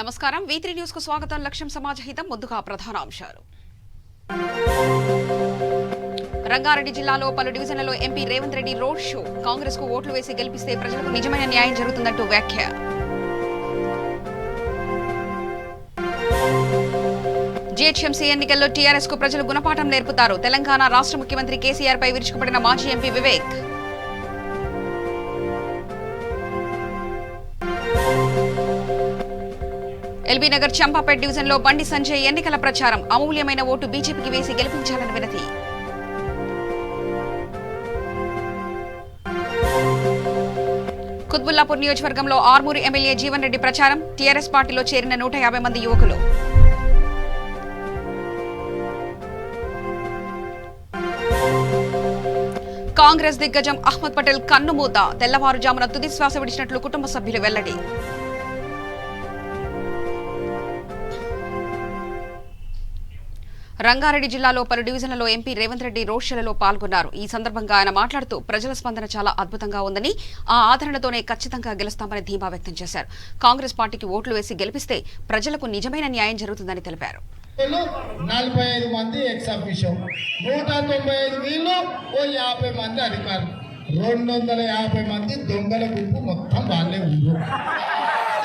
నమస్కారం V3 news కు స్వాగతం. లక్ష్యం సమాజ హితం. ముందుగా ప్రధాన అంశాలు. రంగారెడ్డి జిల్లాలో పలు డివిజన్లలో MP Revanth Reddy road show. Congress కు ఓట్లు వేసి గెలిపిస్తే ప్రజలకు నిజమైన న్యాయం జరుగుతుందంటూ వ్యాఖ్య. జీహెచ్ఎంసీ ఎన్నికల్లో టీఆర్ఎస్ కు ప్రజలు గుణపాఠం నేర్పుతారు. తెలంగాణ రాష్ట్ర ముఖ్యమంత్రి కేసీఆర్ పై విరుచుకుపడిన మాజీ MP Vivek. LB Nagar Champapet division లో బండి సంజయ్ ఎన్నికల ప్రచారం. అమూల్యమైన ఓటు బీజేపీకి వేసి గెలిపించాలని వినతి. కుత్బుల్లాపూర్ నియోజకవర్గంలో ఆర్మూరు ఎమ్మెల్యే జీవన్ రెడ్డి ప్రచారం. టీఆర్ఎస్ పార్టీలో చేరిన 150 మంది యువకులు. కాంగ్రెస్ దిగ్గజం అహ్మద్ పటేల్ కన్నుమూత. తెల్లవారుజామున తుది శ్వాస విడిచినట్లు కుటుంబ సభ్యులు వెల్లడి. రంగారెడ్డి జిల్లాలో పలు డివిజన్లలో ఎంపీ రేవంత్ రెడ్డి రోడ్ షోలలో పాల్గొన్నారు. ఈ సందర్భంగా ఆయన మాట్లాడుతూ ప్రజల స్పందన చాలా అద్భుతంగా ఉందని, ఆ ఆదరణతోనే ఖచ్చితంగా గెలుస్తామని ధీమా వ్యక్తం చేశారు. కాంగ్రెస్ పార్టీకి ఓట్లు వేసి గెలిపిస్తే ప్రజలకు నిజమైన న్యాయం జరుగుతుందని తెలిపారు. 45 మంది ఎక్స్ అఫీషియో, 195 వీళ్ళు, 50 మంది అధికారులు, 250 మంది దొంగల గుంపు మొత్తం వాళ్ళే ఉన్నారు.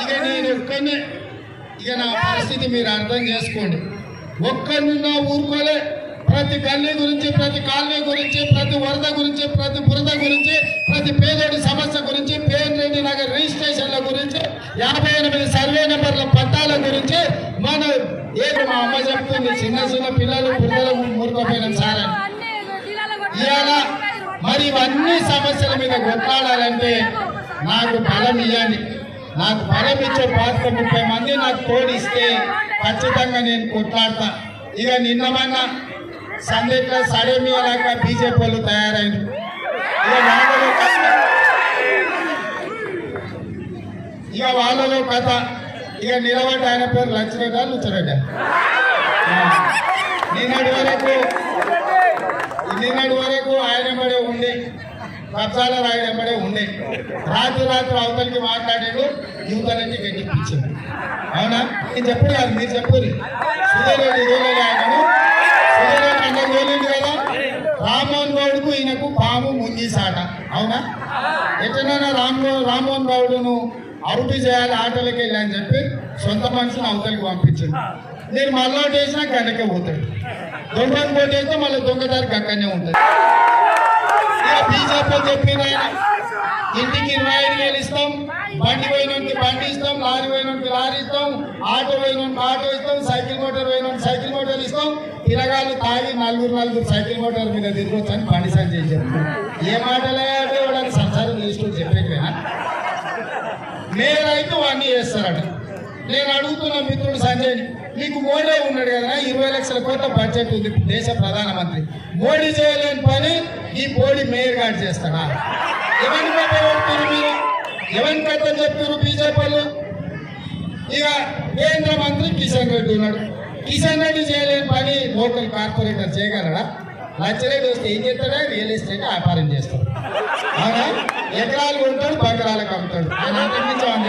ఇక నేను ఒక్కనే, ఇక నా పరిస్థితి మీరు అర్థం చేసుకోండి. ఒక్కరిన్నా ఊరుకోలే. ప్రతి గల్లీ గురించి, ప్రతి కాలనీ గురించి, ప్రతి వరద గురించి, ప్రతి బురద గురించి, ప్రతి పేదోడి సమస్య గురించి, పేరెడ్డి నగర్ రిజిస్ట్రేషన్ల గురించి, 58 సర్వే నెంబర్ల పట్టాల గురించి మన మా అమ్మ చెప్తుంది. చిన్న చిన్న పిల్లలు బురదలకు మురుకపోయిన సార్ ఇవాళ మరి ఇవన్నీ సమస్యల మీద కొట్లాడాలంటే నాకు బలం ఇవ్వండి. నాకు బలం ఇచ్చే 30 మంది నాకు తోడిస్తే ఖచ్చితంగా నేను కొట్లాడతా. ఇక నిన్నమన్న సందేహ సడేమియాలాగా బీజేపీ వాళ్ళు తయారైంది. ఇక వాళ్ళలో కథ. ఇక నిలబడి ఆయన పేరు లచ్చిరెడ్డా లుచ్చరెడ్డా. నిన్నటి వరకు ఆయన బడే ఉండే, కబ్జాల రాయడంబడే ఉండే. రాత్రి అవతలికి మాట్లాడాడు, యువతలన్నీ గట్టిపించాడు. అవునా? నేను చెప్పాను కాదు, మీరు చెప్పారు. సుధీరెడ్డి రోజులు ఆయనను సుధీరెడ్డి అంటే రోజులు కదా. రామ్మోహన్ గౌడ్కు ఈయనకు పాము ముంగీసాట. అవునా? ఎట్లనైనా రామ్మోహన్ గౌడ్ను అవుట్ చేయాలి, ఆటలకి వెళ్ళి అని చెప్పి సొంత మనిషిని అవతలికి పంపించాడు. నేను మళ్ళీ చేసినా గంటకే పోతాడు. దొంగను పోతే మళ్ళీ దొంగదారికి అక్కడనే ఉంటుంది. బీజేపీ చెప్పిన ఇంటికి 25,000 ఇస్తాం, బండి పోయినోడికి బండి ఇస్తాం, లారీ పోయినోడికి లారీ ఇస్తాం, ఆటో పోయినోడికి ఆటో ఇస్తాం, సైకిల్ మోటార్ పోయినోడికి సైకిల్ మోటార్ ఇస్తాం. పిల్లగాళ్ళు తాగి నలుగురు సైకిల్ మోటార్ మీద తిరగొచ్చు అని బండి సంజయ్ చెప్పారు. ఏ మాటలే వాడికి సంసారం చేసుకొని చెప్పేనా? నేనైతే వాడిని చేస్తారట. నేను అడుగుతున్న మిత్రుడు సంజయ్ని, నీకు మోడీ ఉన్నాడు కదా, 20 లక్షల కోట్ల బడ్జెట్ ఉంది, దేశ ప్రధానమంత్రి. మోడీ చేయలేని పని ఈ మోడీ మేయర్ గారు చేస్తాడా? ఎవరిని కట్టబడుతున్నారు మీరు? ఎవరిని కట్టని చెప్తున్నారు బీజేపీలు? ఇక కేంద్ర మంత్రి కిషన్ రెడ్డి ఉన్నాడు. కిషన్ రెడ్డి చేయలేని పని లోకల్ కార్పొరేటర్ చేయగలడా? లచ్చరెడ్డి వస్తే ఏం చేస్తాడా? రియల్ ఎస్టేట్ వ్యాపారం చేస్తాడు. అవునా? ఎకరాలు కొంటాడు, బంగారాలకు అమ్ముతాడు. ఆయన అంతకుమించి ఆయన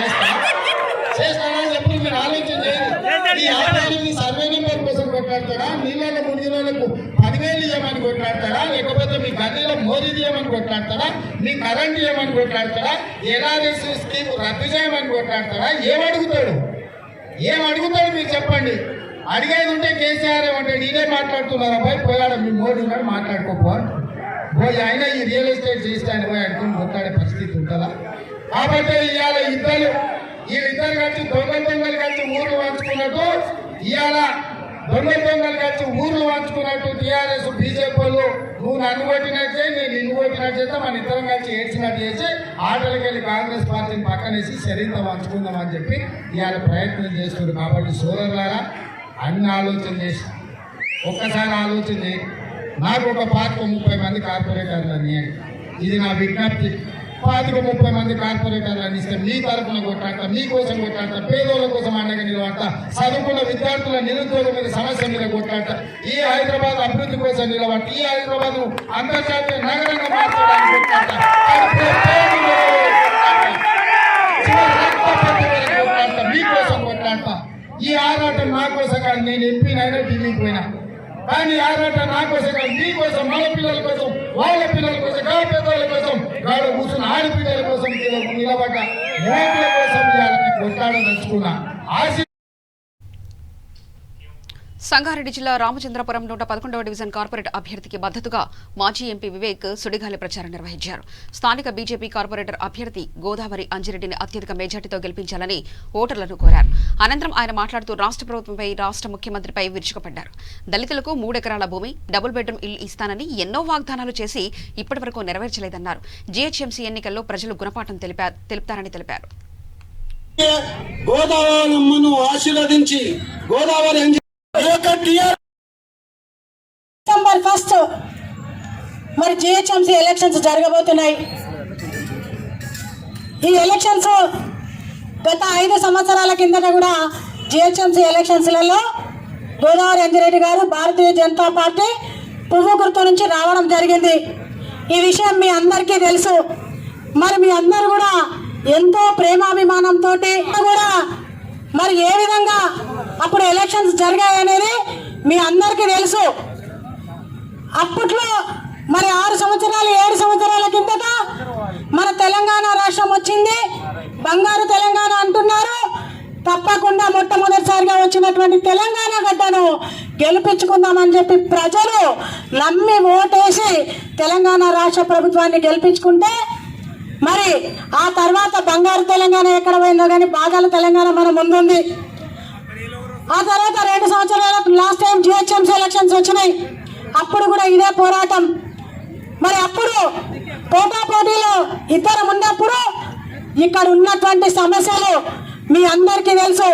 చేస్తాడా చెప్పి మీరు ఆలోచన చేయండి. ఈ వ్యాపారాన్ని సర్వే నెంబర్ కోసం కొట్లాడతాడా? నీళ్ళ ముడిలోలకు 10,000 ఇవ్వమని కొట్లాడతాడా? లేకపోతే మీ గల్లీలో మోదీ ఇవ్వమని కొట్లాడతాడా? మీ కరెంట్ ఇవ్వమని కొట్లాడతాడా? ఎల్ఆర్ఎస్ స్కీమ్ రద్దు చేయమని కొట్లాడతాడా? ఏమడుగుతాడు మీరు చెప్పండి. అడిగేది ఉంటే కేసీఆర్ ఏమంటే నేనే మాట్లాడుతున్నారా పోయి పోయాడు, మీ మోడీ ఉన్నాడు మాట్లాడుకోపో పోయి ఆయన ఈ రియల్ ఎస్టేట్ చేస్తాను పోయి అనుకుని కొట్లాడే పరిస్థితి ఉంటుందా? కాబట్టి ఇవాళ వీళ్ళిద్దరు కలిసి దొంగలు కలిసి ఊర్లు పంచుకున్నట్టు, ఇవాళ దొంగలు కలిసి ఊర్లు పంచుకున్నట్టు టీఆర్ఎస్ బీజేపీలు నువ్వు నన్ను కొట్టినట్టే నేను నిన్ను కొట్టినట్టు మన ఇద్దరం కలిసి ఏడ్చినట్టు చేసి ఆటలకి వెళ్ళి కాంగ్రెస్ పార్టీని పక్కనేసి శరీరంతో పంచుకుందామని చెప్పి ఇవాళ ప్రయత్నం చేస్తున్నారు. కాబట్టి సోదరులారా, అన్ని ఆలోచన చేసి ఒక్కసారి ఆలోచన చేయి. నాకు ఒక 30 మంది కార్పొరేటర్లు అనియండి. ఇది నా విజ్ఞప్తి. 30 మంది కార్పొరేటర్లను ఇస్తే మీ తరఫున కొట్లాడతా, మీకోసం కొట్లాడతా, పేదోళ్ళ కోసం అండగా నిలబడతా, చదువుకున్న విద్యార్థుల నిరుద్యోగం మీద సమస్య మీద కొట్లాడతా, ఈ హైదరాబాద్ అభివృద్ధి కోసం నిలబడతా, ఈ హైదరాబాద్ అంతర్జాతీయ నగరంగా మార్చడానికి కొట్లాడతా, మీకోసం కొట్లాడతా. ఈ ఆరాటం నా కోసం కాదు, నేను ఎంపీనైనా ఢిల్లీకి పోయినా, కానీ ఆరాటం నా కోసం కాదు, మీ కోసం, మన పిల్లల కోసం, వాళ్ళ పిల్లల కోసం, గా పెద్దల కోసం, గాడ కూర్చున్న ఆడపిల్లల కోసం నిలబడ్డ యువకుల కోసం కొట్టాడదలుచుకున్నా. సంగారెడ్డి జిల్లా రామచంద్రపురం 111వ డివిజన్ కార్పొరేట్ అభ్యర్థికి మద్దతుగా మాజీ ఎంపీ వివేక్ సుడిగాలి ప్రచారం నిర్వహించారు. స్థానిక బీజేపీ కార్పొరేటర్ అభ్యర్థి గోదావరి అంజిరెడ్డిని అత్యధిక మెజార్టీతో గెలిపించాలని ఓటర్లను కోరారు. అనంతరం ఆయన మాట్లాడుతూ రాష్ట్ర ప్రభుత్వంపై, రాష్ట్ర ముఖ్యమంత్రిపై విరుచుకుపడ్డారు. దళితులకు 3 ఎకరాల భూమి, డబుల్ బెడ్రూమ్ ఇల్లు ఇస్తానని ఎన్నో వాగ్దానాలు చేసి ఇప్పటివరకు నెరవేర్చలేదన్నారు. జీహెచ్ఎంసీ ఎన్నికల్లో ప్రజలు గుణపాఠం తెలుపుతారని తెలిపారు. డిసెంబర్ 1 మరి జిహెచ్ఎంసీ ఎలక్షన్స్ జరగబోతున్నాయి. ఈ ఎలక్షన్స్ గత 5 సంవత్సరాల కిందట కూడా జిహెచ్ఎంసీ ఎలక్షన్స్లలో గోదావరి అంజిరెడ్డి గారు భారతీయ జనతా పార్టీ పువ్వు గుర్తు నుంచి రావడం జరిగింది. ఈ విషయం మీ అందరికీ తెలుసు. మరి మీ అందరూ కూడా ఎంతో ప్రేమాభిమానంతో కూడా మరి ఏ విధంగా అప్పుడు ఎలక్షన్స్ జరిగాయనేది మీ అందరికీ తెలుసు. అప్పట్లో మరి 6 సంవత్సరాలు 7 సంవత్సరాల కిందట మన తెలంగాణ రాష్ట్రం వచ్చింది, బంగారు తెలంగాణ అంటున్నారు. తప్పకుండా మొట్టమొదటిసారిగా వచ్చినటువంటి తెలంగాణ గడ్డను గెలిపించుకుందామని చెప్పి ప్రజలు నమ్మి ఓటేసి తెలంగాణ రాష్ట్ర ప్రభుత్వాన్ని గెలిపించుకుంటే మరి ఆ తర్వాత బంగారు తెలంగాణ ఎక్కడ పోయిందో కానీ భాగాల తెలంగాణ మన ముందుంది. ఆ తర్వాత 2 సంవత్సరాలకు లాస్ట్ టైం జిహెచ్ఎంసీ ఎలక్షన్స్ వచ్చినాయి. అప్పుడు కూడా ఇదే పోరాటం. మరి అప్పుడు పోటాపోటీలో ఇద్దరు ఉన్నప్పుడు ఇక్కడ ఉన్నటువంటి సమస్యలు మీ అందరికీ తెలుసు.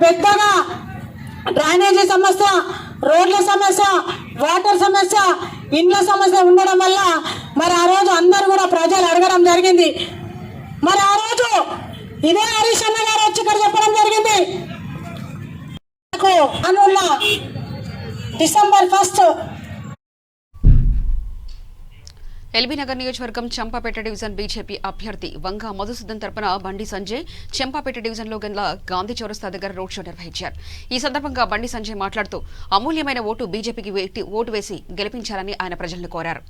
పెద్దగా డ్రైనేజీ సమస్య, రోడ్ల సమస్య, వాటర్ సమస్య, ఇండ్ల సమస్య ఉండడం వల్ల మరి ఆ రోజు అందరూ కూడా ప్రజలు అడగడం జరిగింది. మరి ఆ రోజు ఇదే హరీష్ అన్న గారు వచ్చి ఇక్కడ చెప్పడం జరిగింది, అనున్న డిసెంబర్ 1 ఎల్బీనగర్ నియోజకవర్గం చంపాపేట డివిజన్ బీజేపీ అభ్యర్థి వంగ మధుసూదన్ తరపున బండి సంజయ్ చంపాపేట డివిజన్లో గల గాంధీ చౌరస్తా దగ్గర రోడ్ షో నిర్వహించారు. ఈ సందర్భంగా బండి సంజయ్ మాట్లాడుతూ అమూల్యమైన ఓటు బీజేపీకి ఓటు వేసి గెలిపించాలని ఆయన ప్రజలను కోరారు.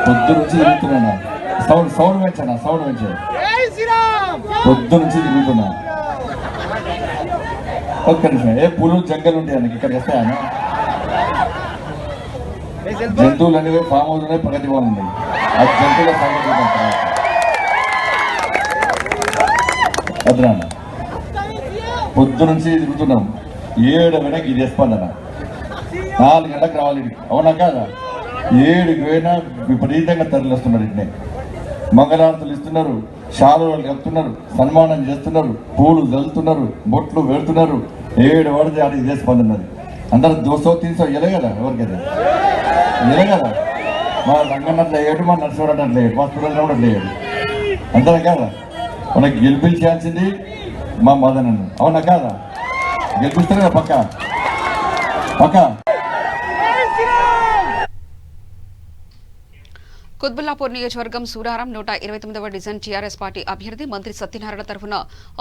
పొద్దు నుంచి తిరుగుతున్నా, సౌండ్ పెంచాను, పొద్దు నుంచి తిరుగుతున్నా. ఒక్క నిమిషం, ఏ పూలు జంగలు ఉంటాయి అన్నకి ఇక్కడికి వస్తాయన్న, జంతువులు అనేవి ఫామ్ హౌస్ ఉన్నాయి, ప్రగతి భవన్ ఉన్నాయి. ఆ జంతువుల సంగతి వద్దురా అన్న. పొద్దు నుంచి తిరుగుతున్నాం, 7 గంటలకు ఇది వేసుకోండి అన్న, 4 గంటలకు రావాలి. అవునా కాదా? 7కి పోయినా విపరీతంగా తరలిస్తున్నారు. ఇట్నే మంగళారతులు ఇస్తున్నారు, శాలువాలు కలుపుతున్నారు, సన్మానం చేస్తున్నారు, పూలు చల్లుతున్నారు, బొట్లు పెడుతున్నారు. 7 పడితే అది ఇదే స్పందన్నది. అందరూ 200-300 ఇవ్వలే కదా, ఎవరికైతే ఇవ్వలే కదా. మా రంగన్నట్లు వేయడు, మా నర్సవరం అట్లా వేయడు, మా స్టూడెంట్ కూడా అట్లా వేయడు. అంతేనా కాదా? మనకి గెలిపించాల్సింది మా మదనన్ను. అవునా కాదా? గెలిపిస్తారు కదా పక్క పక్క. కుత్బుల్లాపూర్ నియోజకవర్గం సూరారం 129వ డివిజన్ టీఆర్ఎస్ పార్టీ అభ్యర్థి మంత్రి సత్యనారాయణ తరఫున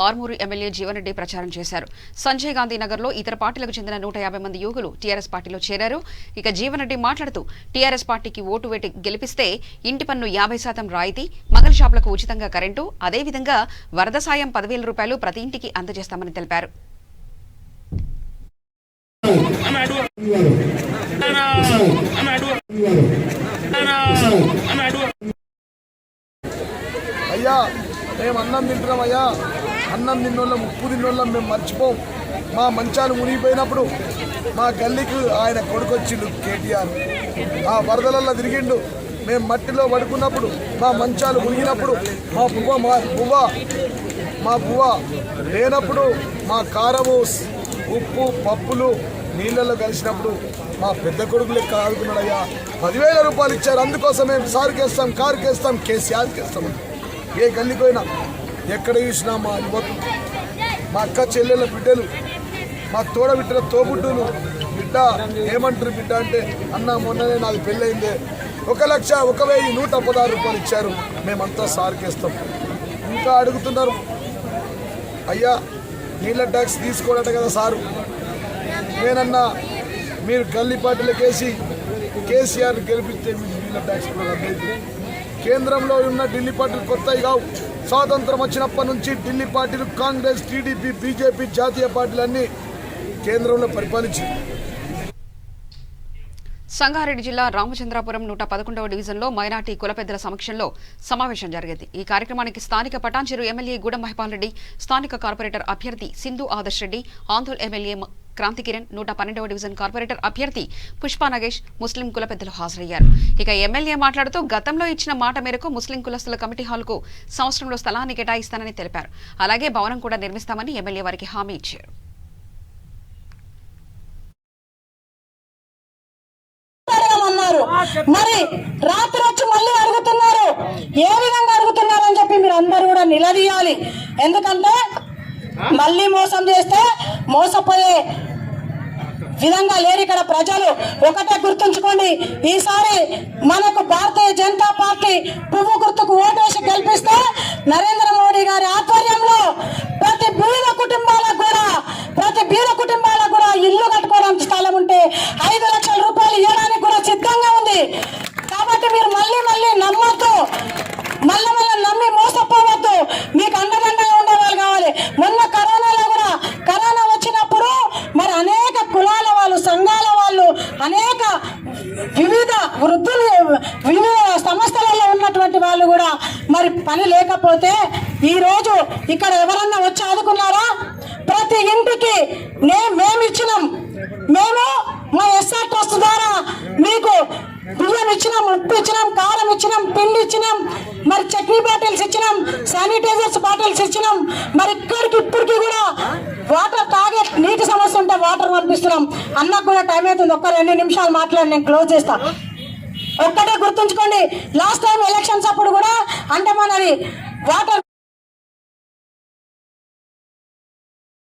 ఆర్మూరు ఎమ్మెల్యే జీవన్ రెడ్డి ప్రచారం చేశారు. సంజయ్ గాంధీ నగర్లో ఇతర పార్టీలకు చెందిన 150 మంది యువకులు టీఆర్ఎస్ పార్టీలో చేరారు. ఇక జీవన్ రెడ్డి మాట్లాడుతూ టీఆర్ఎస్ పార్టీకి ఓటు వేటి గెలిపిస్తే ఇంటి పన్ను 50% రాయితీ, మంగళ షాపులకు ఉచితంగా కరెంటు, అదేవిధంగా వరద సాయం 10,000 రూపాయలు ప్రతి ఇంటికి అందజేస్తామని తెలిపారు. అయ్యా మేము అన్నం తింటున్నాం అయ్యా, అన్నం తిన్నోళ్ళం ఉప్పు తిన్నోళ్ళం మేము మర్చిపోం. మా మంచాలు మునిగిపోయినప్పుడు మా గల్లీకి ఆయన కొడుకొచ్చిండు కేటీఆర్, ఆ వరదలల్లో తిరిగిండు. మేము మట్టిలో పడుకున్నప్పుడు మా మంచాలు మునిగినప్పుడు మా మా బువ్వ లేనప్పుడు మా కారము ఉప్పు పప్పులు నీళ్ళల్లో కలిసినప్పుడు మా పెద్ద కొడుకు లెక్క ఆడుకున్నాడయ్యా. 10,000 రూపాయలు ఇచ్చారు. అందుకోసమే సార్కేస్తాం, కారుకేస్తాం, కేసీఆర్కి వేస్తాం. ఏ గల్లిపోయినా ఎక్కడ చూసినా మా యువకులు, మా అక్క చెల్లెళ్ళ బిడ్డలు, మా తోడ బిడ్డల తోబుడ్డులు, బిడ్డ ఏమంటారు బిడ్డ అంటే, అన్న మొన్ననే నాది పెళ్ళయిందే, 1,01,116 రూపాయలు ఇచ్చారు, మేమంతా సార్కేస్తాం. ఇంకా అడుగుతున్నారు, అయ్యా నీళ్ళ ట్యాక్స్ తీసుకోడట కదా సారు. నేనన్నా మీరు గల్లీ పార్టీలకేసి కేసీఆర్ గెలిపిస్తే మీకు నీళ్ళ ట్యాక్స్ కూడా రద్దయితే. కేంద్రంలో ఉన్న ఢిల్లీ పార్టీలు కొత్తవి కావు. స్వాతంత్రం వచ్చినప్పటి నుంచి ఢిల్లీ పార్టీలు కాంగ్రెస్, టీడీపీ, బీజేపీ, జాతీయ పార్టీలన్నీ కేంద్రంలో పరిపాలించింది. సంగారెడ్డి జిల్లా రామచంద్రాపురం 111వ డివిజన్లో మైనార్టీ కుల పెద్దల సమక్షంలో సమావేశం జరిగింది. ఈ కార్యక్రమానికి స్థానిక పటాన్చెరు ఎమ్మెల్యే గూడెం మహిపాల్ రెడ్డి, స్థానిక కార్పొరేటర్ అభ్యర్థి సింధు ఆదర్శ్ రెడ్డి, ఆందోళ్ ఎమ్మెల్యే క్రాంతి కిరణ్, 112వ డివిజన్ కార్పొరేటర్ అభ్యర్థి పుష్పా నగేష్ ముస్లిం కుల పెద్దలు హాజరయ్యారు. ఇక ఎమ్మెల్యే మాట్లాడుతూ గతంలో ఇచ్చిన మాట మేరకు ముస్లిం కులస్తుల కమిటీ హాల్కు సంవత్సరంలో స్థలాన్ని కేటాయిస్తానని తెలిపారు. అలాగే భవనం కూడా నిర్మిస్తామని ఎమ్మెల్యే వారికి హామీ ఇచ్చారు. మరి రాత్రి వచ్చి మళ్ళీ అడుగుతున్నారు, ఏ విధంగా అడుగుతున్నారు అని చెప్పి మీరు అందరూ కూడా నిలదీయాలి. ఎందుకంటే మళ్ళీ మోసం చేస్తే మోసపోయే విధంగా లేరు ఇక్కడ ప్రజలు. ఒకటే గుర్తుంచుకోండి, ఈసారి మనకు భారతీయ జనతా పార్టీ పువ్వు గుర్తుకు ఓటేసి గెలిపిస్తే నరేంద్ర మోడీ గారి ఆధ్వర్యంలో ప్రతి బీద కుటుంబాలకు కూడా ఇల్లు కట్టుకోవడానికి స్థలం ఉంటే 5 లక్షల రూపాయలు ఇవ్వడానికి కూడా సిద్ధంగా ఉంది. కాబట్టి మీరు మళ్ళీ నమ్మొద్దు, మళ్ళీ నమ్మి మోసపోవద్దు. మీకు అండదండగా ఉండేవాళ్ళు కావాలి. మొన్న కరోనా వచ్చినప్పుడు మరి అనేక కులాల వాళ్ళు, సంఘాల వాళ్ళు, అనేక వివిధ వృద్ధులు, వివిధ సంస్థలలో ఉన్నటువంటి వాళ్ళు కూడా మరి పని లేకపోతే ఈరోజు ఇక్కడ ఎవరన్నా వచ్చి ఆదుకున్నారా? ప్రతి ఇంటికి మేము ఇచ్చినాం. మేము మా ఎస్ఆర్ ట్రస్ట్ ద్వారా మీకు బియ్యం ఇచ్చినాం, ఉప్పు ఇచ్చినాం, కారం ఇచ్చినాం, పిండి ఇచ్చినాం, మరి చట్నీ బాటిల్స్ ఇచ్చినాం, శానిటైజర్స్ బాటిల్స్ ఇచ్చినాం. మరి ఇప్పటికి కూడా వాటర్ తాగే నీటి సమస్య ఉంటే వాటర్ పంపిస్తున్నాం. అన్నకు కూడా టైం అవుతుంది, 2 నిమిషాలు మాట్లాడి నేను క్లోజ్ చేస్తా. ఒక్కటే గుర్తుంచుకోండి, లాస్ట్ టైం ఎలక్షన్స్ అప్పుడు కూడా అంటే మనది వాటర్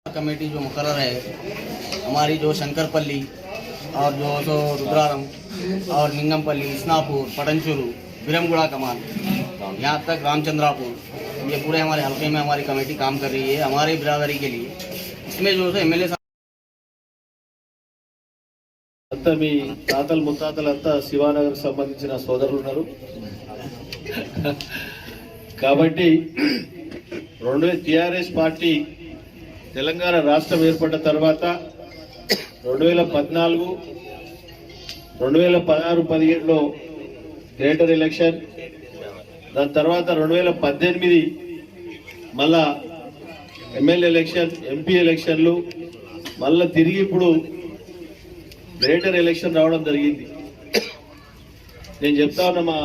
कमेटी जो मुकर्रर है हमारी, जो शंकरपल्ली और जो तो रुद्रारम और निंगमपल्ली, इस्नापुर, पटनचूरू, बिरमगुड़ा कमान, यहाँ तक रामचंद्रापुर, ये पूरे हमारे हल्के में हमारी कमेटी काम कर रही है हमारी बिरादरी के लिए. इसमें जो है एमएलए అంతా మీ తాతలు ముత్తాతలంతా శివానగర్కి సంబంధించిన సోదరులు ఉన్నారు. కాబట్టి టీఆర్ఎస్ పార్టీ తెలంగాణ రాష్ట్రం ఏర్పడ్డ తర్వాత 2014, 2016-17లో గ్రేటర్ ఎలక్షన్, దాని తర్వాత 2018 మళ్ళా ఎమ్మెల్యే ఎలక్షన్, ఎంపీ ఎలక్షన్లు, మళ్ళా తిరిగి ఇప్పుడు గ్రేటర్ ఎలక్షన్ రావడం జరిగింది. నేను చెప్తా ఉన్నా మా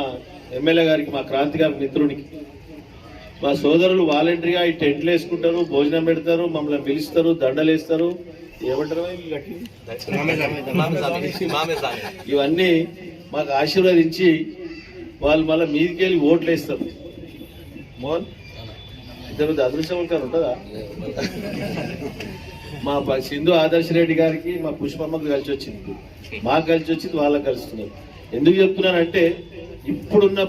ఎమ్మెల్యే గారికి, మా క్రాంతి గారి మిత్రునికి, మా సోదరులు వాలంటరీగా ఈ టెంట్లు వేసుకుంటారు, భోజనం పెడతారు, మమ్మల్ని పిలుస్తారు, దండలు వేస్తారు, ఏమంటారు ఇవన్నీ మాకు ఆశీర్వదించి వాళ్ళు మళ్ళీ మీదికెళ్ళి ఓట్లు వేస్తారు. మోహన్ ఇంతకు అదృష్టం కాదు ఉంటుందా? మా సింధు ఆదర్శ్ రెడ్డి గారికి మా పుష్పమ్మకు కలిసి వచ్చింది, మాకు కలిసి వచ్చింది, వాళ్ళకి కలుస్తున్నారు. ఎందుకు చెప్తున్నానంటే ఇప్పుడున్న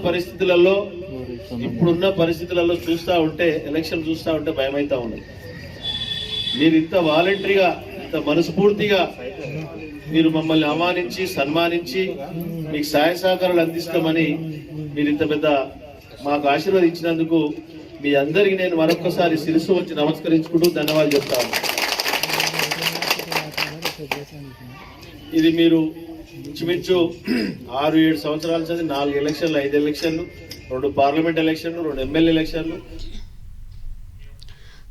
పరిస్థితులలో చూస్తూ ఉంటే, ఎలక్షన్ చూస్తూ ఉంటే భయమైతా ఉన్నది. మీరు ఇంత వాలంటరీగా, ఇంత మనస్ఫూర్తిగా మీరు మమ్మల్ని ఆహ్వానించి, సన్మానించి, మీకు సహాయ సహకారాలు అందిస్తామని మీరు ఇంత పెద్ద మాకు ఆశీర్వదించినందుకు మీ అందరికీ నేను మరొకసారి శిరస్సు వచ్చి నమస్కరించుకుంటూ ధన్యవాదాలు చెప్తాను. ఇది మీరు ఇంచుమించు 6-7 సంవత్సరాల నుంచి 4 ఎలక్షన్లు, 5 ఎలక్షన్లు, 2 పార్లమెంట్ ఎలక్షన్లు, 2 ఎమ్మెల్యే ఎలక్షన్లు.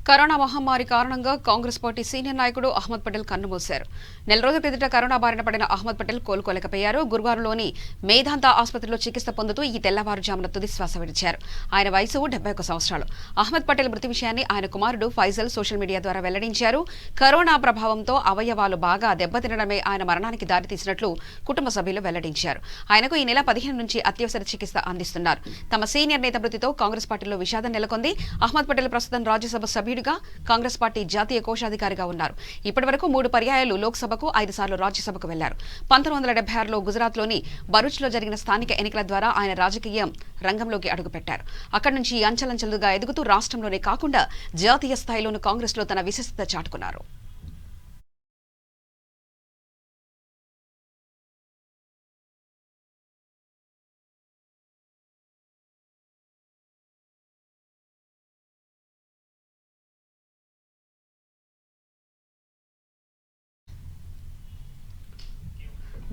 కరోనా మహమ్మారి కారణంగా కాంగ్రెస్ పార్టీ సీనియర్ నాయకుడు అహ్మద్ పటేల్ కన్నుమూశారు. నెల రోజుల క్రిదట కరోనా బారిన పడిన అహ్మద్ పటేల్ కోలుకోలేకపోయారు. గురువారంలోని మేధాంతా ఆసుపత్రిలో చికిత్స పొందుతూ ఈ తెల్లవారుజామున తుది శ్వాస విడిచారు. ఆయన వయసు 71 సంవత్సరాలు. అహ్మద్ పటేల్ మృతి విషయాన్ని ఆయన కుమారుడు ఫైజల్ సోషల్ మీడియా ద్వారా వెల్లడించారు. కరోనా ప్రభావంతో అవయవాలు బాగా దెబ్బతినడమే ఆయన మరణానికి దారితీసినట్లు కుటుంబ సభ్యులు వెల్లడించారు. ఆయనకు ఈ నెల 15 నుంచి అత్యవసర చికిత్స అందిస్తున్నారు. తమ సీనియర్ నేత మృతితో కాంగ్రెస్ పార్టీలో విషాదం నెలకొంది. అహ్మద్ పటేల్ ప్రస్తుతం రాజ్యసభ సభ్యుడిగా, కాంగ్రెస్ పార్టీ జాతీయ కోశాధికారిగా ఉన్నారు. ఇప్పటివరకు 3 పర్యాయాలు లోక్సభకు, 5 సార్లు రాజ్యసభకు వెళ్లారు. 1976లో గుజరాత్లోని భరూచ్లో జరిగిన స్థానిక ఎన్నికల ద్వారా ఆయన రాజకీయ రంగంలోకి అడుగుపెట్టారు. అక్కడి నుంచి అంచెలంచెలుగా ఎదుగుతూ రాష్ట్రంలోనే కాకుండా జాతీయ స్థాయిలోనూ కాంగ్రెస్లో తన విశిష్టత చాటుకున్నారు.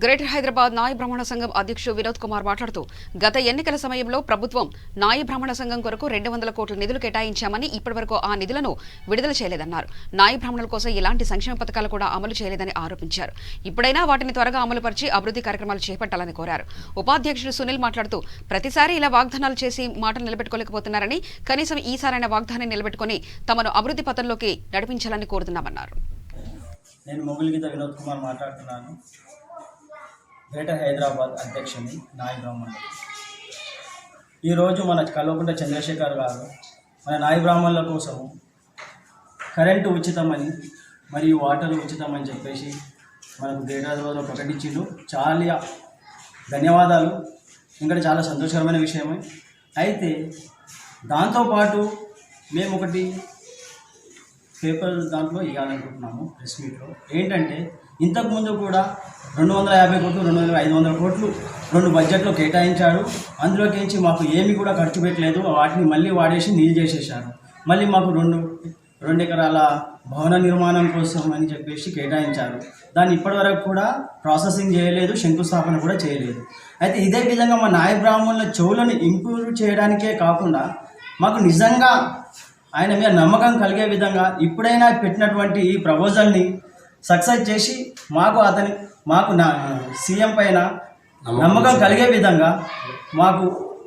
గ్రేటర్ హైదరాబాద్ నాయ బ్రాహ్మణ సంఘం అధ్యక్షుడు వినోద్ కుమార్ మాట్లాడుతూ, గత ఎన్నికల సమయంలో ప్రభుత్వం నాయ బ్రాహ్మణ సంఘం కొరకు 200 కోట్ల నిధులు కేటాయించామని ఇప్పటివరకు ఆ నిధులను విడుదల చేయలేదన్నారు. నాయ బ్రాహ్మణుల కోసం ఎలాంటి సంక్షేమ పథకాలు కూడా అమలు చేయలేదని ఆరోపించారు. ఇప్పుడైనా వాటిని త్వరగా అమలుపరిచి అభివృద్ధి కార్యక్రమాలు చేపట్టాలని కోరారు. ఉపాధ్యక్షుడు సునీల్ మాట్లాడుతూ, ప్రతిసారి ఇలా వాగ్దానాలు చేసి మాటలు నిలబెట్టుకోలేకపోతున్నారని, కనీసం ఈసారైన వాగ్దానాన్ని నిలబెట్టుకుని తమను అభివృద్ధి పథంలోకి నడిపించాలని కోరుతున్నామన్నారు. నేను మొగులిగిత వినోద్ కుమార్ మాట్లాడుతున్నాను. గ్రేటర్ హైదరాబాద్ అధ్యక్షుని నాయ బ్రాహ్మణులు. ఈరోజు మన కల్వకుంట్ల చంద్రశేఖర్ గారు మన నాయ బ్రాహ్మణుల కోసం కరెంటు ఉచితమని మరియు వాటర్ ఉచితమని చెప్పేసి మనకు గ్రేటర్ హైదరాబాద్లో ప్రకటించిండు. చాలా ధన్యవాదాలు. ఇంకా చాలా సంతోషకరమైన విషయమే. అయితే దాంతోపాటు మేము ఒకటి పేపర్ దాంట్లో ఇవ్వాలనుకుంటున్నాము ప్రెస్ మీట్లో. ఏంటంటే ఇంతకుముందు కూడా 250 కోట్లు, 500 కోట్లు 2 బడ్జెట్లో కేటాయించాడు. అందులోకించి మాకు ఏమి కూడా ఖర్చు పెట్టలేదు. వాటిని మళ్ళీ వాడేసి నీళ్ళు చేసేసారు. మళ్ళీ మాకు 2 ఎకరాల భవన నిర్మాణం కోసం అని చెప్పేసి కేటాయించారు. దాన్ని ఇప్పటివరకు కూడా ప్రాసెసింగ్ చేయలేదు, శంకుస్థాపన కూడా చేయలేదు. అయితే ఇదే విధంగా మా నాయ బ్రాహ్మణుల చెవులను ఇంప్రూవ్ చేయడానికే కాకుండా మాకు నిజంగా ఆయన మీద నమ్మకం కలిగే విధంగా ఇప్పుడైనా పెట్టినటువంటి ఈ ప్రపోజల్ని సక్సెస్ చేసి మాకు సీఎం పైన నమ్మకం కలిగే విధంగా మాకు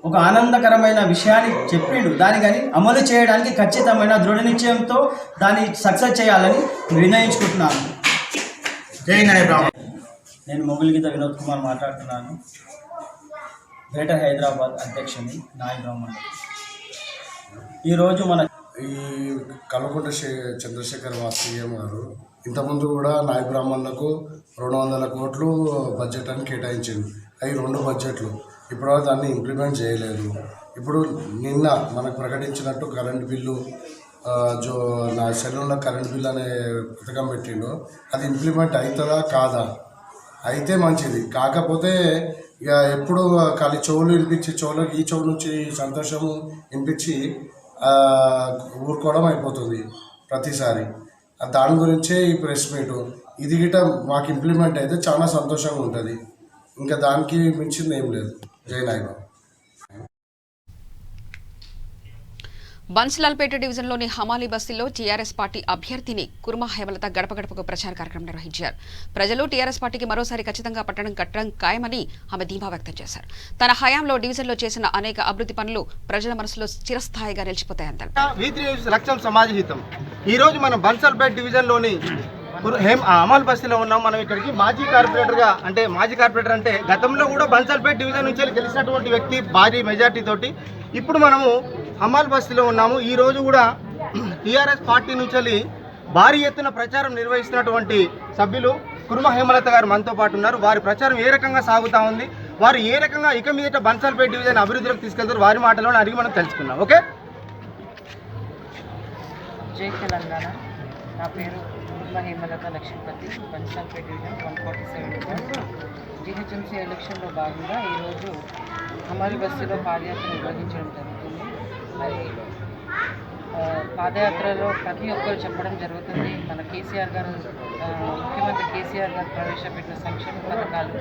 ఒక ఆనందకరమైన విషయాన్ని చెప్పిండు. దానికని అమలు చేయడానికి ఖచ్చితమైన దృఢ నిశ్చయంతో దాన్ని సక్సెస్ చేయాలని నిర్ణయించుకుంటున్నాను. జై నాయ బ్రాహ్మణ. నేను మొగులిగిత వినోద్ కుమార్ మాట్లాడుతున్నాను. గ్రేటర్ హైదరాబాద్ అధ్యక్షుని నాయ బ్రాహ్మణులు. ఈరోజు మన ఈ కల్వకుంట్ల చంద్రశేఖర్ సీఎం గారు ఇంతకుముందు కూడా నాయ బ్రాహ్మణులకు 200 కోట్లు బడ్జెట్ అని కేటాయించింది. అవి 2 బడ్జెట్లు ఇప్పటివరకు దాన్ని ఇంప్లిమెంట్ చేయలేదు. ఇప్పుడు నిన్న మనకు ప్రకటించినట్టు కరెంట్ బిల్లు నా సెల్లులో కరెంట్ బిల్ అనే పథకం పెట్టిండు. అది ఇంప్లిమెంట్ అవుతుందా కాదా? అయితే మంచిది. కాకపోతే ఇక ఎప్పుడు ఖాళీ చెవులు వినిపించి ఈ చెవు నుంచి సంతోషము వినిపించి ఊరుకోవడం అయిపోతుంది ప్రతిసారి. దాని గురించే ఈ ప్రెస్ మీటు. ఇది గిట మాకు ఇంప్లిమెంట్ అయితే చాలా సంతోషంగా ఉంటుంది. ఇంకా దానికి మించింది ఏం లేదు. జై నాయబా. బన్స్లాల్పేట డివిజన్లోని హమాలి బస్తీలో టీఆర్ఎస్ పార్టీ అభ్యర్థిని కుర్మా హేమలత గడప గడపకు ప్రచార కార్యక్రమం నిర్వహించారు. ప్రజలు టీఆర్ఎస్ పార్టీకి మరోసారి ఖచ్చితంగా కట్టడం ఖాయమని ఆమె ధీమా వ్యక్తం చేశారు. తన హయాంలో డివిజన్లో చేసిన అనేక అభివృద్ధి పనులు ప్రజల మనసులో చిరస్థాయిగా నిలిచిపోతాయన్నారు. లక్ష్యం సమాజహితం. ఈ రోజు మనం బన్స్లాల్పేట డివిజన్లోని అమల్ బస్తీలో ఉన్నాం. మనం ఇక్కడికి మాజీ కార్పొరేటర్ అంటే గతంలో కూడా బన్స్లాల్పేట డివిజన్ నుంచి గెలిచినటువంటి వ్యక్తి భారీ మెజార్టీ తోటి. ఇప్పుడు మనము అమల్ బస్తీలో ఉన్నాము. ఈ రోజు కూడా టీఆర్ఎస్ పార్టీ నుంచి భారీ ఎత్తున ప్రచారం నిర్వహిస్తున్నటువంటి సభ్యులు కుర్మా హేమలత గారు మనతో పాటు ఉన్నారు. వారి ప్రచారం ఏ రకంగా సాగుతూ ఉంది, వారు ఏ రకంగా ఇక మీదట బన్స్లాల్పేట డివిజన్ అభివృద్ధిలోకి తీసుకెళ్తారు, వారి మాటలోనే అడిగి మనం తెలుసుకుందాం. ఓకే. జై తెలంగాణ. నా పేరు కుర్మా హేమలత లక్ష్మీపతి. బన్స్లాల్పేట డివిజన్ 147 జీహెచ్ఎంసీ ఎలక్షన్లో భాగంగా ఈరోజు అమలు బస్సులో పాదయాత్ర నిర్వహించడం జరుగుతుంది. మరి పాదయాత్రలో ప్రతి ఒక్కరు చెప్పడం జరుగుతుంది. మన కేసీఆర్ గారు ముఖ్యమంత్రి కేసీఆర్ గారు ప్రవేశపెట్టిన సంక్షేమ పథకాలు,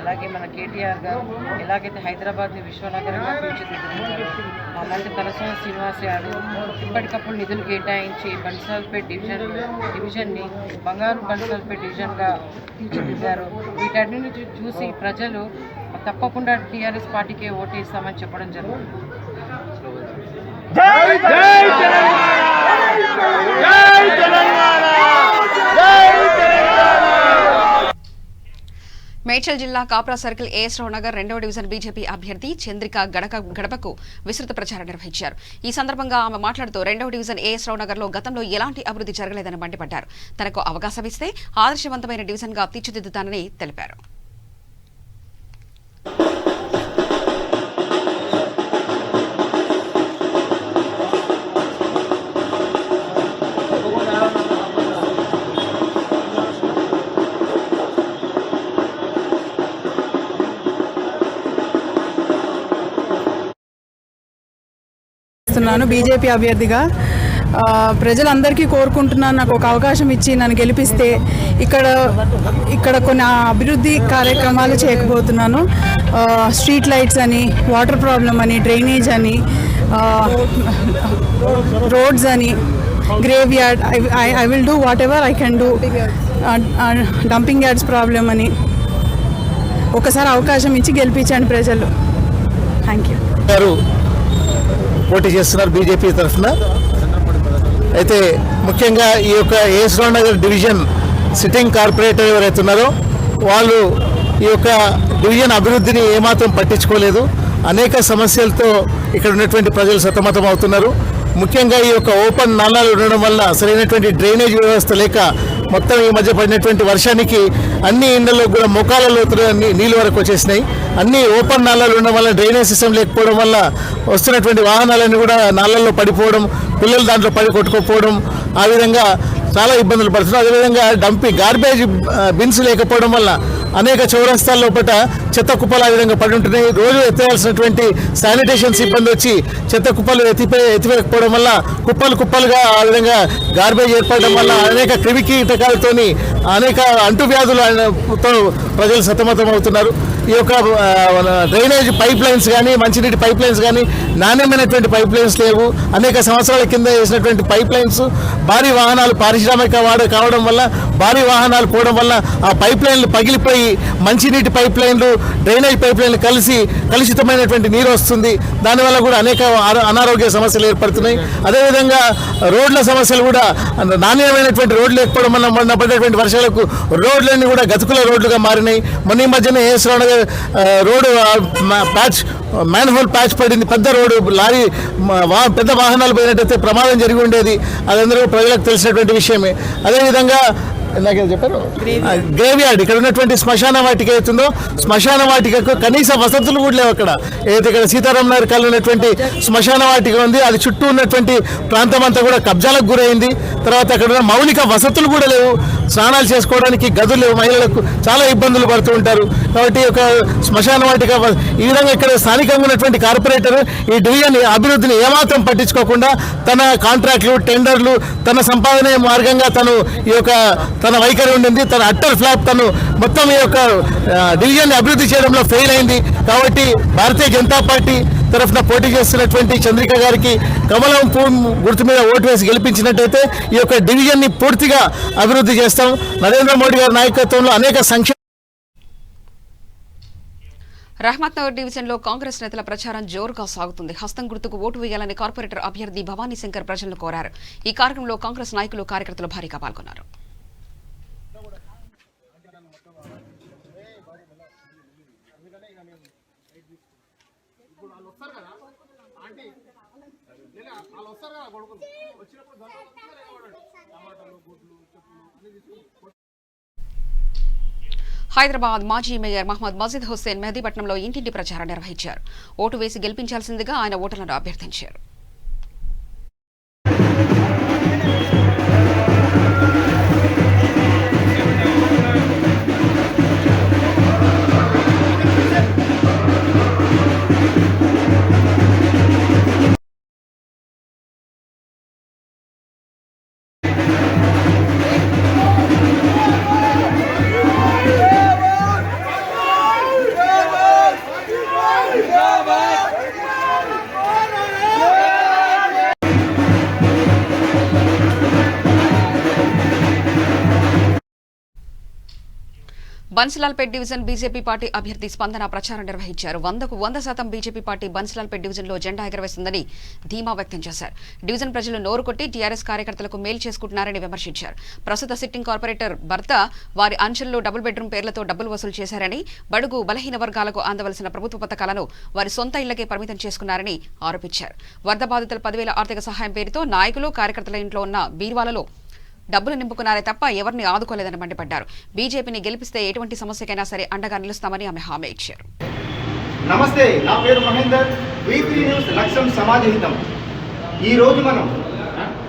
అలాగే మన కేటీఆర్ గారు ఎలాగైతే హైదరాబాద్ని విశ్వనగరంగా తీర్చిదిద్దుతున్నారు, మా మంత్రి తలసాని శ్రీనివాస్ యాదవ్ ఇప్పటికప్పుడు నిధులు కేటాయించి బన్సాల్పేట్ డివిజన్ని బంగారు బన్సాల్పేట్ డివిజన్గా తీర్చిదిద్దారు. వీటన్నిటిని చూసి ప్రజలు తప్పకుండా టీఆర్ఎస్ పార్టీకే ఓటేస్తామని చెప్పడం జరుగుతుంది. మేడ్చల్ జిల్లా కాప్రా సర్కిల్ ఏఎస్ రావు నగర్ 2వ డివిజన్ బీజేపీ అభ్యర్థి చంద్రిక గడపకు విస్తృత ప్రచారం నిర్వహించారు. ఈ సందర్భంగా ఆమె మాట్లాడుతూ 2వ డివిజన్ ఏఎస్ రావు నగర్ లో గతంలో ఎలాంటి అభివృద్ధి జరగలేదని మండిపడ్డారు. తనకు అవకాశం ఇస్తే ఆదర్శవంతమైన డివిజన్ గా తీర్చిదిద్దుతానని తెలిపారు. బీజేపీ అభ్యర్థిగా ప్రజలందరికీ కోరుకుంటున్నాను, నాకు ఒక అవకాశం ఇచ్చి నన్ను గెలిపిస్తే ఇక్కడ కొన్ని అభివృద్ధి కార్యక్రమాలు చేయకపోతున్నాను. స్ట్రీట్ లైట్స్ అని, వాటర్ ప్రాబ్లం అని, డ్రైనేజ్ అని, రోడ్స్ అని, grave yard, I will do what ever I can do. Dumping yards problem అని ఒకసారి అవకాశం ఇచ్చి గెలిపించండి ప్రజలు. Thank you. పోటీ చేస్తున్నారు బీజేపీ తరఫున. అయితే ముఖ్యంగా ఈ యొక్క as Rao Nagar division sitting corporator ఎవరైతే ఉన్నారో వాళ్ళు ఈ యొక్క డివిజన్ అభివృద్ధిని ఏమాత్రం పట్టించుకోలేదు. అనేక సమస్యలతో ఇక్కడ ఉన్నటువంటి ప్రజలు సతమతం అవుతున్నారు. ముఖ్యంగా ఈ యొక్క ఓపెన్ నాలాలు ఉండడం వల్ల సరైనటువంటి డ్రైనేజ్ వ్యవస్థ లేక మొత్తం ఈ మధ్య పడినటువంటి వర్షానికి అన్ని ఇళ్లలో కూడా మొకాల లోతులు నీళ్ళు వరకు వచ్చేసినాయి. అన్ని ఓపెన్ నాలాలు ఉండడం వల్ల డ్రైనేజ్ సిస్టమ్ లేకపోవడం వల్ల వస్తున్నటువంటి వాహనాలన్నీ కూడా నాళ్ళల్లో పడిపోవడం, పిల్లలు దాంట్లో పడి కొట్టుకోపోవడం, ఆ విధంగా చాలా ఇబ్బందులు పడుతున్నారు. అదేవిధంగా గార్బేజ్ బిన్స్ లేకపోవడం వల్ల అనేక చౌరస్తాల లోపల చెత్త కుప్పలు ఆ విధంగా పడి ఉంటున్నాయి. రోజు ఎత్తేయాల్సినటువంటి శానిటేషన్ సిబ్బంది వచ్చి చెత్త కుప్పలు ఎత్తివేయకపోవడం వల్ల కుప్పలుగా ఆ విధంగా గార్బేజ్ ఏర్పడడం వల్ల అనేక క్రిమి కీటకాలతోని అనేక అంటువ్యాధులతో ప్రజలు సతమతం అవుతున్నారు. ఈ యొక్క డ్రైనేజ్ పైప్ లైన్స్ కానీ, మంచినీటి పైప్ లైన్స్ కానీ నాణ్యమైనటువంటి పైప్ లైన్స్ లేవు. అనేక సంవత్సరాల కింద వేసినటువంటి పైప్ లైన్స్ భారీ వాహనాలు పారిశ్రామిక కావడం వల్ల, భారీ వాహనాలు పోవడం వల్ల ఆ పైప్ లైన్లు పగిలిపోయి మంచినీటి పైప్ లైన్లు, డ్రైనేజ్ పైప్ లైన్లు కలుషితమైనటువంటి నీరు వస్తుంది. దానివల్ల కూడా అనేక అనారోగ్య సమస్యలు ఏర్పడుతున్నాయి. అదేవిధంగా రోడ్ల సమస్యలు కూడా, నాణ్యమైనటువంటి రోడ్లు లేకపోవడం వల్ల మొన్న పడినటువంటి వర్షాలకు రోడ్లన్నీ కూడా గతుకుల రోడ్లుగా మారినాయి. మొన్న ఈ మధ్యనే AS Rao Nagar road patch, manhole patch పడింది. పెద్ద రోడ్డు, లారీ పెద్ద వాహనాలు పోయినట్టయితే ప్రమాదం జరిగి ఉండేది. అదందరూ ప్రజలకు తెలిసినటువంటి విషయమే. అదేవిధంగా నాకేదో చెప్పారు, గ్రేవ్ యార్డ్, ఇక్కడ ఉన్నటువంటి శ్మశాన వాటిక అవుతుందో శ్మశాన వాటికకు కనీస వసతులు కూడా లేవు. అక్కడ ఏదైతే ఇక్కడ సీతారాం నగర్ కాలంలో ఉన్నటువంటి శ్మశాన వాటిక ఉంది, అది చుట్టూ ఉన్నటువంటి ప్రాంతం అంతా కూడా కబ్జాలకు గురైంది. తర్వాత అక్కడ ఉన్న మౌలిక వసతులు కూడా లేవు. స్నానాలు చేసుకోవడానికి గదులు లేవు. మహిళలకు చాలా ఇబ్బందులు పడుతూ ఉంటారు. కాబట్టి ఒక శ్మశాన వాటిక ఈ విధంగా ఇక్కడ స్థానికంగా ఉన్నటువంటి కార్పొరేటర్ ఈ డివిజన్ అభివృద్ధిని ఏమాత్రం పట్టించుకోకుండా తన కాంట్రాక్ట్లు, టెండర్లు, తన సంపాదన మార్గంగా తన వైఖరి ఉండింది. తన అట్టర్ ఫ్లాప్, తను మొత్తం ఈ యొక్క డివిజన్ అభివృద్ధి చేయడంలో ఫెయిల్ అయింది. కాబట్టి భారతీయ జనతా పార్టీ తరఫున పోటీ చేస్తున్నటువంటి చంద్రిక గారికి కమలం గుర్తు మీద ఓటు వేసి గెలిపించినట్టయితే ఈ యొక్క డివిజన్ని పూర్తిగా అభివృద్ధి చేస్తాం. నరేంద్ర మోడీ గారి నాయకత్వంలో అనేక సంక్షేమ. రహమత్ నగర్ డివిజన్ లో కాంగ్రెస్ నేతల ప్రచారం జోరుగా సాగుతుంది. హస్తం గుర్తుకు ఓటు వేయాలని కార్పొరేటర్ అభ్యర్థి భవానీ శంకర్ ప్రజలను కోరారు. ఈ కార్యక్రమంలో కాంగ్రెస్ నాయకులు, కార్యకర్తలు భారీగా పాల్గొన్నారు. హైదరాబాద్ మాజీ మేయర్ మహమ్మద్ మజీద్ హుస్సేన్ మెహదీపట్నంలో ఇంటింటి ప్రచారం నిర్వహించారు. ఓటు వేసి గెలిపించాల్సిందిగా ఆయన ఓటర్లను అభ్యర్థించారు. బన్సిలాల్పేట్ డివిజన్ బీజేపీ పార్టీ అభ్యర్థి స్పందన ప్రచారం నిర్వహించారు. 100% బీజేపీ పార్టీ బన్సిలాల్పేట్ డివిజన్లో జెండా ఎగరవేస్తుందని ధీమా వ్యక్తం చేశారు. డివిజన్ ప్రజలు నోరు కొట్టి టీఆర్ఎస్ కార్యకర్తలకు మేలు చేసుకుంటున్నారని విమర్శించారు. ప్రస్తుత సిట్టింగ్ కార్పొరేటర్ భర్త వారి అంచెల్లో డబుల్ బెడ్రూమ్ పేర్లతో డబ్బులు వసూలు చేశారని, బడుగు బలహీన వర్గాలకు అందవలసిన ప్రభుత్వ పథకాలను వారి సొంత ఇళ్లకే పరిమితం చేసుకున్నారని ఆరోపించారు. వరద బాధితుల 10,000 ఆర్థిక సహాయం పేరుతో నాయకులు కార్యకర్తల ఇంట్లో ఉన్న బీరువాలలో డబ్బులు నింపుకున్నారే తప్ప ఎవరిని ఆదుకోలేదని మండిపడ్డారు. బీజేపీని గెలిపిస్తే ఎటువంటి సమస్యకైనా సరే అండగా నిలుస్తామని ఆమె హామీ ఇచ్చారు. నమస్తే, నా పేరు మహేందర్. V3 న్యూస్ లక్ష్యం సమాజహితం. ఈ రోజు మనం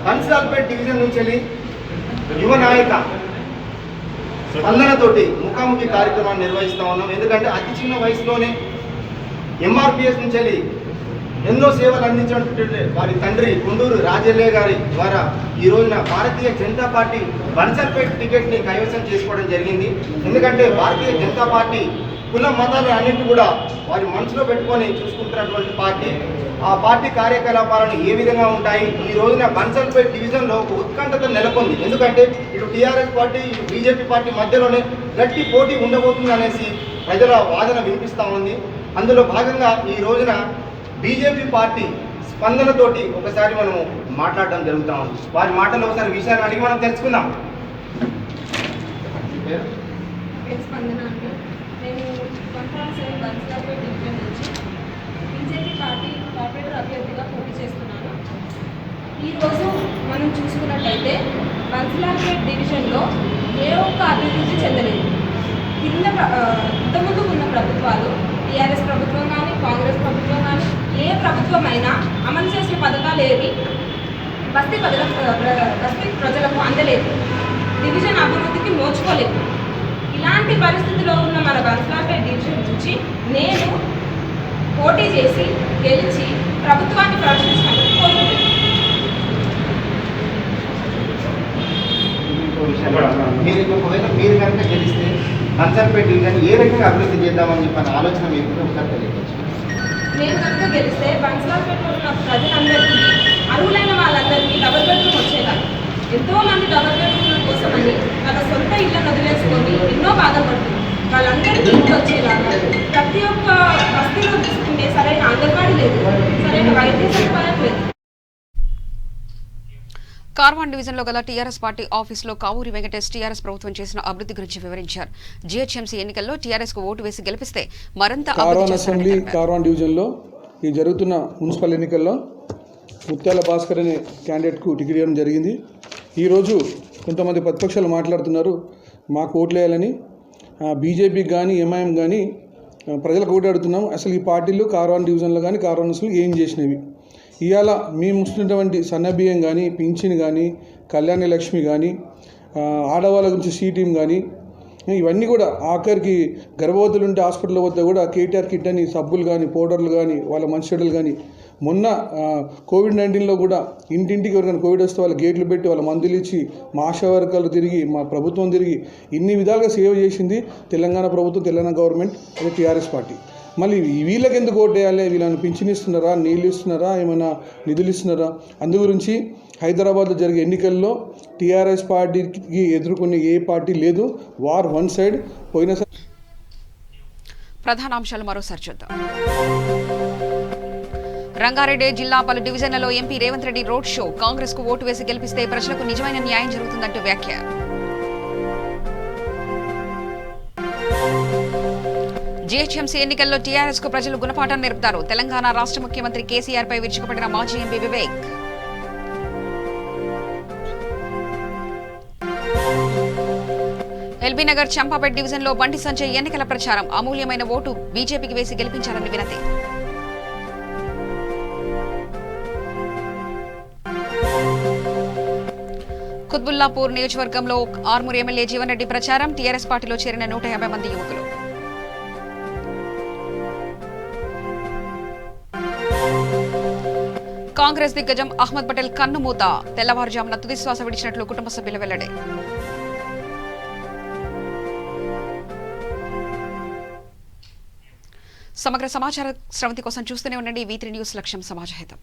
బన్సిలాల్పేట్ డివిజన్ నుంచి వెళ్ళి యువ నాయక స్పందనతోటి ముఖాముఖి కార్యక్రమాన్ని నిర్వహిస్తా ఉన్నాం. ఎందుకంటే అతి చిన్న వయసులోనే MRPS నుంచి వెళ్ళి ఎన్నో సేవలు అందించినటువంటి వారి తండ్రి కుండూరు రాజయ్య గారి ద్వారా ఈ రోజున భారతీయ జనతా పార్టీ బన్సిలాల్పేట్ టికెట్ని కైవసం చేసుకోవడం జరిగింది. ఎందుకంటే భారతీయ జనతా పార్టీ కుల మతాలు అన్నింటి కూడా వారి మనసులో పెట్టుకొని చూసుకుంటున్నటువంటి పార్టీ. ఆ పార్టీ కార్యకలాపాలను ఏ విధంగా ఉంటాయి, ఈ రోజున బన్సిలాల్పేట్ డివిజన్లో ఒక ఉత్కంఠత నెలకొంది. ఎందుకంటే ఇటు టీఆర్ఎస్ పార్టీ బీజేపీ పార్టీ మధ్యలోనే గట్టి పోటీ ఉండబోతుంది అనేసి ప్రజల వాదన వినిపిస్తూ ఉంది. అందులో భాగంగా ఈ రోజున బీజేపీ పార్టీ స్పందనతోటి ఒకసారి మనము మాట్లాడడం జరుగుతూ ఉంది. వారి మాటల్లో ఒకసారి విషయాన్ని అడిగి మనం తెలుసుకుందాం. స్పందన అండి, నేను 107 బన్సిలాల్పేట్ డివిజన్ నుంచి బీజేపీ పార్టీ కార్పొరేటర్ అభ్యర్థిగా పోటీ చేస్తున్నాను. ఈరోజు మనం చూసుకున్నట్లయితే బన్సిలాల్పేట్ డివిజన్లో ఏ ఒక్క అభివృద్ధి చెందలేదు. ఇంతకుముందు ఉన్న ప్రభుత్వాలు, టీఆర్ఎస్ ప్రభుత్వం కానీ కాంగ్రెస్ ప్రభుత్వం కానీ ఏ ప్రభుత్వమైనా అమలు చేసిన పథకాలు ఏవి బస్తీ ప్రజలకు అందలేదు, డివిజన్ అభివృద్ధికి నోచుకోలేదు. ఇలాంటి పరిస్థితిలో ఉన్న మన బన్సిలాల్పేట్ డివిజన్ నుంచి నేను పోటీ చేసి గెలిచి ప్రభుత్వాన్ని ప్రశ్నించడానికి కోరుకుంటున్నాను. మీరు కనుక గెలిస్తే బన్సిలాల్పేట్ డివిజన్ ఏ రకంగా అభివృద్ధి చేద్దామని చెప్పిన ఆలోచన మీకు ఒకసారి తెలియవచ్చు. నేను కనుక గెలిస్తే బన్సిలాల్పేట్లో ఉన్న ప్రజలందరికీ, అర్హులైన వాళ్ళందరికీ డబుల్ బెడ్రూమ్ వచ్చేలాగా, ఎంతోమంది డబుల్ బెడ్రూమ్ల కోసమని వాళ్ళ సొంత ఇళ్లను వదిలేసుకొని ఎన్నో బాధపడుతున్నారు. వాళ్ళందరికీ ఇంటి వచ్చేలాగా, ప్రతి ఒక్క బస్తీలో చూసుకుంటే సరైన అంగన్వాడీ లేదు, సరైన వైద్య సదుపాయం లేదు. కార్వాన్ డివిజన్లో గల టీఆర్ఎస్ పార్టీ ఆఫీసులో కావూరి వెంకటేష్ టీఆర్ఎస్ ప్రభుత్వం చేసిన అభివృద్ధి గురించి వివరించారు. జీహెచ్ఎంసీ ఎన్నికల్లో టీఆర్ఎస్ కు ఓటు వేసి గెలిపిస్తే మరింత అసెంబ్లీ కార్వాన్ డివిజన్లో ఈ జరుగుతున్న మున్సిపల్ ఎన్నికల్లో ముత్యాల భాస్కర్ అనే క్యాండిడేట్కు టికెట్ ఇవ్వడం జరిగింది. ఈరోజు కొంతమంది ప్రతిపక్షాలు మాట్లాడుతున్నారు మాకు ఓట్లు వేయాలని. బీజేపీకి కానీ ఎంఐఎం కానీ ప్రజలకు ఓటు అడుగుతున్నాం. అసలు ఈ పార్టీలు కార్వాన్ డివిజన్లో కానీ కార్వాన్ అసలు ఏం చేసినవి? ఇవాళ మేము ఇస్తున్నటువంటి సన్నబియ్యం కానీ, పింఛన్ కానీ, కళ్యాణ లక్ష్మి కానీ, ఆడవాళ్ళ గురించి సీటీం కానీ, ఇవన్నీ కూడా ఆఖరికి గర్భవతులు ఉంటే హాస్పిటల్లో పోతే కూడా కేటీఆర్ కిట్ అని సబ్బులు కానీ, పౌడర్లు కానీ, వాళ్ళ మంచిచెడ్డలు కానీ, మొన్న కోవిడ్-19లో కూడా ఇంటింటికి ఎవరికైనా కోవిడ్ వస్తే వాళ్ళ గేట్లు పెట్టి వాళ్ళ మందులు ఇచ్చి మా ఆశా వర్గాలు తిరిగి మా ప్రభుత్వం తిరిగి ఇన్ని విధాలుగా సేవ చేసింది తెలంగాణ ప్రభుత్వం, తెలంగాణ గవర్నమెంట్, అదే టీఆర్ఎస్ పార్టీ. మళ్ళీ వీళ్ళకి ఎందుకు ఓటు వేయాలి? వీళ్ళని పింఛన్ ఇస్తున్నారా, నీళ్ళు ఇస్తున్నారా, ఏమైనా నిధులు ఇస్తున్నారా? అందు గురించి హైదరాబాద్లో జరిగే ఎన్నికల్లో టీఆర్ఎస్ పార్టీకి ఎదుర్కొనే ఏ పార్టీ లేదు. War one side. పోయినసారి ప్రధానాంశాలు మరోసారి చూద్దాం. రంగారెడ్డి జిల్లా పలు డివిజన్లలో MP Revanth Reddy road show. Congress కు ఓటు వేసి గెలిపిస్తే ప్రజలకు నిజమైన న్యాయం జరుగుతుందంటూ వ్యాఖ్య. జీహెచ్ఎంసీ ఎన్నికల్లో టీఆర్ఎస్ కు ప్రజలు గుణపాఠం నేర్పుతారు. తెలంగాణ రాష్ట్ర ముఖ్యమంత్రి కేసీఆర్ పై విరుచుకుపడిన మాజీ ఎంపీ వివేక్. ఎల్బీనగర్ చంపాపేట్ డివిజన్లో బండి సంజయ్ ఎన్నికల ప్రచారం. అమూల్యమైన ఓటు బీజేపీకి వేసి గెలిపించాలని వినతి. కుత్బుల్లాపూర్ నియోజకవర్గంలో ఆర్మూర్ ఎమ్మెల్యే జీవన్ రెడ్డి ప్రచారం. టీఆర్ఎస్ పార్టీలో చేరిన 150 మంది యువకులు. కాంగ్రెస్ దిగ్గజం అహ్మద్ పటేల్ కన్నుమూత. తెల్లవారుజామున తుదిశ్వాస విడిచినట్లు కుటుంబ సభ్యుల వెల్లడి. సమగ్ర సమాచార స్రవంతి కోసం చూస్తూనే ఉండండి V3 న్యూస్ లక్ష్యం సమాజహితం.